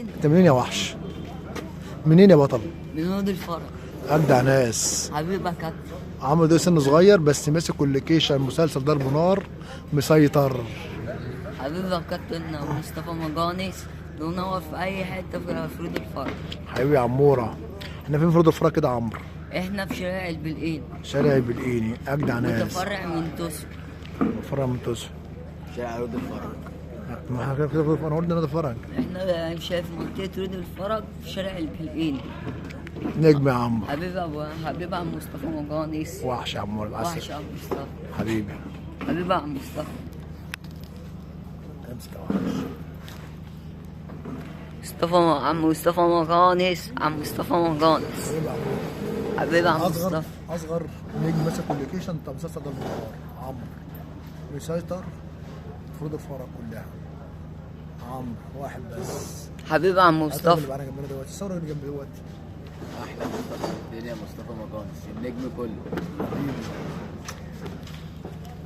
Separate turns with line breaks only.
انت منين يا وحش؟ منين يا بطل؟
من هود الفرج.
اجدع ناس.
حبيبك يا كابتن.
عمرو ده سن صغير بس ماسك اللوكيشن مسلسل ضرب نار مسيطر.
حبيبي يا كابتن مصطفى مجانس بينور في اي حته في فرود الفرج.
حبيبي يا عموره. احنا فين في رود الفرج كده يا عمرو؟
احنا في شارع البلقين.
شارع البلقيني اجدع ناس.
متفرع من توسو.
فرع من توسو.
شارع رود الفرج.
ما احنا كده انا قلنا نادي الفرج.
احنا شايف منطقه رود الفرج في شارع البلقين.
نجم يا عمرو.
حبيبي عم مصطفى مجانس.
وحش يا عمرو العسل.
وحش يا عم مصطفى.
حبيبي.
حبيبي عم مصطفى.
امسك يا وحش.
عم مصطفى مجانس. عم مصطفى مجانس.
حبيبي يا عمرو.
حبيبي عم مصطفى.
اصغر نجم ماسك اللوكيشن بتاع مسلسل ضرب نار عمرو. مسيطر فرود الفرج كلها. عمرو واحد بس.
حبيبي عم
الصورة اللي
مصطفى.
معانا جنبنا دلوقتي، الصورة اللي جنب دلوقتي.
احلى مصطفى في الدنيا مصطفى مجانس النجم كله.
حبيبي.